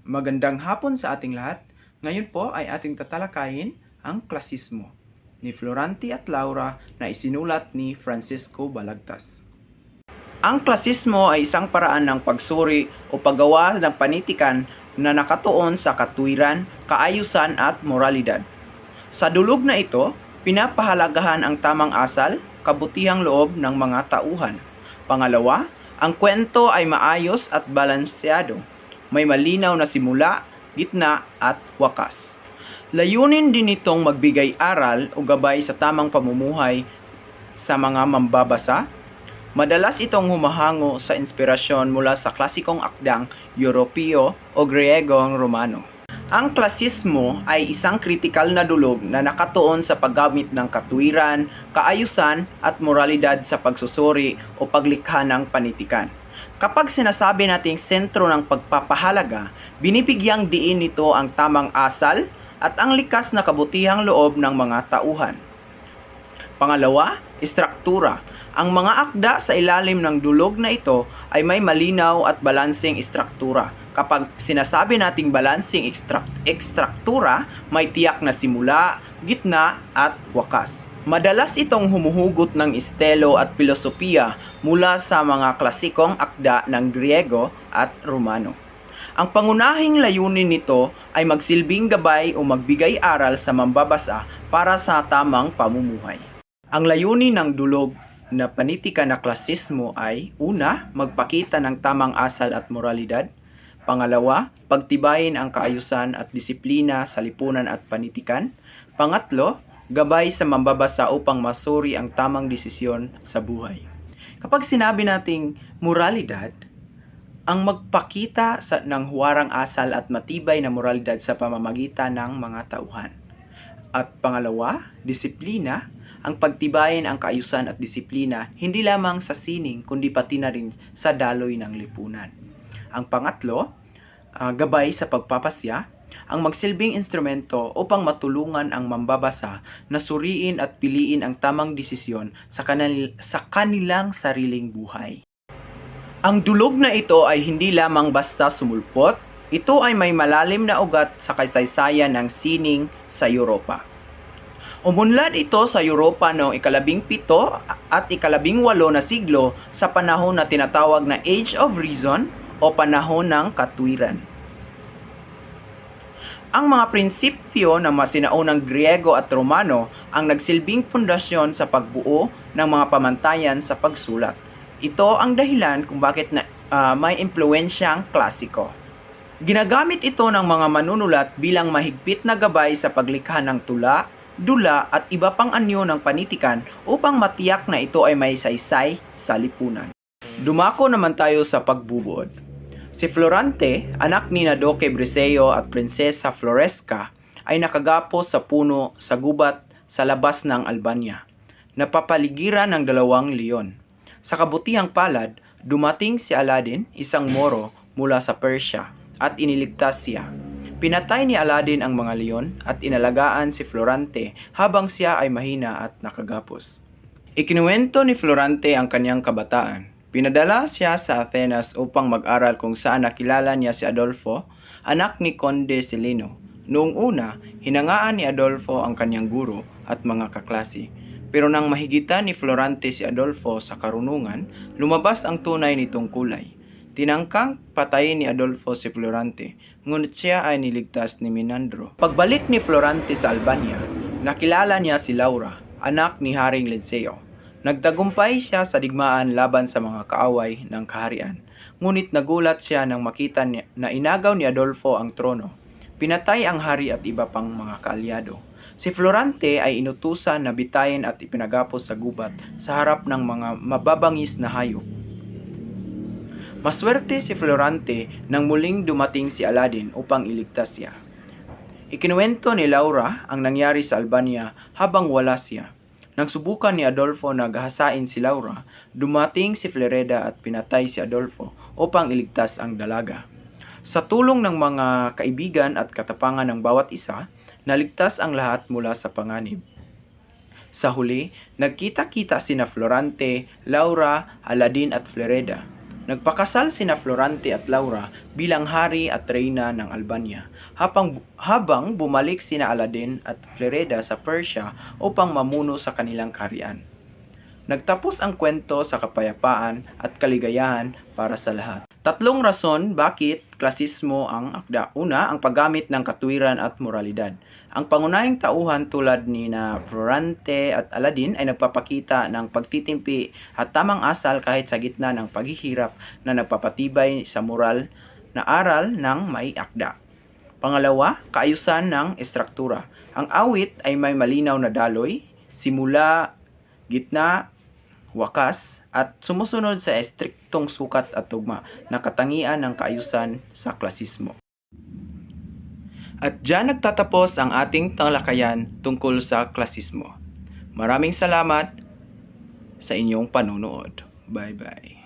Magandang hapon sa ating lahat. Ngayon po ay ating tatalakayin ang klasismo ni Florante at Laura na isinulat ni Francisco Balagtas. Ang klasismo ay isang paraan ng pagsuri o paggawa ng panitikan na nakatuon sa katuwiran, kaayusan at moralidad. Sa dulog na ito, pinapahalagahan ang tamang asal, kabutihang loob ng mga tauhan. Pangalawa, ang kwento ay maayos at balanseado. May malinaw na simula, gitna at wakas. Layunin din nitong magbigay aral o gabay sa tamang pamumuhay sa mga mambabasa. Madalas itong humahango sa inspirasyon mula sa klasikong akdang Europeo o Griegong Romano. Ang klasismo ay isang kritikal na dulog na nakatuon sa paggamit ng katuwiran, kaayusan at moralidad sa pagsusuri o paglikha ng panitikan. Kapag sinasabi nating sentro ng pagpapahalaga, binibigyang diin nito ang tamang asal at ang likas na kabutihang loob ng mga tauhan. Pangalawa, istruktura. Ang mga akda sa ilalim ng dulog na ito ay may malinaw at balanseng istruktura. Kapag sinasabi nating balanseng ekstruktura, may tiyak na simula, gitna at wakas. Madalas itong humuhugot ng estilo at filosofiya mula sa mga klasikong akda ng Griego at Romano. Ang pangunahing layunin nito ay magsilbing gabay o magbigay aral sa mambabasa para sa tamang pamumuhay. Ang layunin ng dulog na panitika na klasismo ay: una, magpakita ng tamang asal at moralidad; pangalawa, pagtibayin ang kaayusan at disiplina sa lipunan at panitikan; pangatlo, gabay sa mambabasa upang masuri ang tamang desisyon sa buhay. Kapag sinabi nating moralidad, ang magpakita ng huwarang asal at matibay na moralidad sa pamamagitan ng mga tauhan. At pangalawa, disiplina, ang pagtibayin ang kaayusan at disiplina hindi lamang sa sining kundi pati na rin sa daloy ng lipunan. Ang pangatlo, gabay sa pagpapasya, ang magsilbing instrumento upang matulungan ang mambabasa na suriin at piliin ang tamang desisyon sa kanilang sariling buhay. Ang dulog na ito ay hindi lamang basta sumulpot, ito ay may malalim na ugat sa kasaysayan ng sining sa Europa. Umunlad ito sa Europa noong ika-17 at ika-18 na siglo sa panahon na tinatawag na Age of Reason o panahon ng katwiran. Ang mga prinsipyo ng masinaunang Griego at Romano ang nagsilbing pundasyon sa pagbuo ng mga pamantayan sa pagsulat. Ito ang dahilan kung bakit may impluwensyang klasiko. Ginagamit ito ng mga manunulat bilang mahigpit na gabay sa paglikha ng tula, dula at iba pang anyo ng panitikan upang matiyak na ito ay may saysay sa lipunan. Dumako naman tayo sa pagbubuod. Si Florante, anak ni Doke Briseo at Prinsesa Floresca, ay nakagapos sa puno sa gubat sa labas ng Albania, napapaligiran ng 2 leon. Sa kabutihang palad, dumating si Aladdin, isang Moro mula sa Persia, at iniligtas siya. Pinatay ni Aladdin ang mga leon at inalagaan si Florante habang siya ay mahina at nakagapos. Ikinuwento ni Florante ang kanyang kabataan. Pinadala siya sa Atenas upang mag-aral kung saan nakilala niya si Adolfo, anak ni Conde Silino. Noong una, hinangaan ni Adolfo ang kanyang guro at mga kaklase. Pero nang mahigitan ni Florante si Adolfo sa karunungan, lumabas ang tunay nitong kulay. Tinangkang patayin ni Adolfo si Florante, ngunit siya ay niligtas ni Menandro. Pagbalik ni Florante sa Albania, nakilala niya si Laura, anak ni Haring Linceo. Nagtagumpay siya sa digmaan laban sa mga kaaway ng kaharian, ngunit nagulat siya nang makita na inagaw ni Adolfo ang trono. Pinatay ang hari at iba pang mga kaalyado. Si Florante ay inutusan na bitayin at ipinagapos sa gubat sa harap ng mga mababangis na hayop. Maswerte si Florante nang muling dumating si Aladdin upang iligtas siya. Ikinuwento ni Laura ang nangyari sa Albania habang wala siya. Nang subukan ni Adolfo na gahasain si Laura, dumating si Flereda at pinatay si Adolfo upang iligtas ang dalaga. Sa tulong ng mga kaibigan at katapangan ng bawat isa, naligtas ang lahat mula sa panganib. Sa huli, nagkita-kita sina Florante, Laura, Aladdin at Flereda. Nagpakasal sina Florante at Laura bilang hari at reyna ng Albania, habang bumalik sina Aladdin at Flereda sa Persia upang mamuno sa kanilang kaharian. Nagtapos ang kwento sa kapayapaan at kaligayahan para sa lahat. Tatlong rason bakit klasismo ang akda. Una, ang paggamit ng katwiran at moralidad. Ang pangunahing tauhan tulad ni na Florante at Aladdin ay nagpapakita ng pagtitimpi at tamang asal kahit sa gitna ng paghihirap na nagpapatibay sa moral na aral ng may akda. Pangalawa, kaayusan ng estruktura. Ang awit ay may malinaw na daloy, simula, gitna, wakas, at sumusunod sa estriktong sukat at tugma na katangian ng kaayusan sa klasismo. At diyan nagtatapos ang ating talakayan tungkol sa klasismo. Maraming salamat sa inyong panunood. Bye-bye.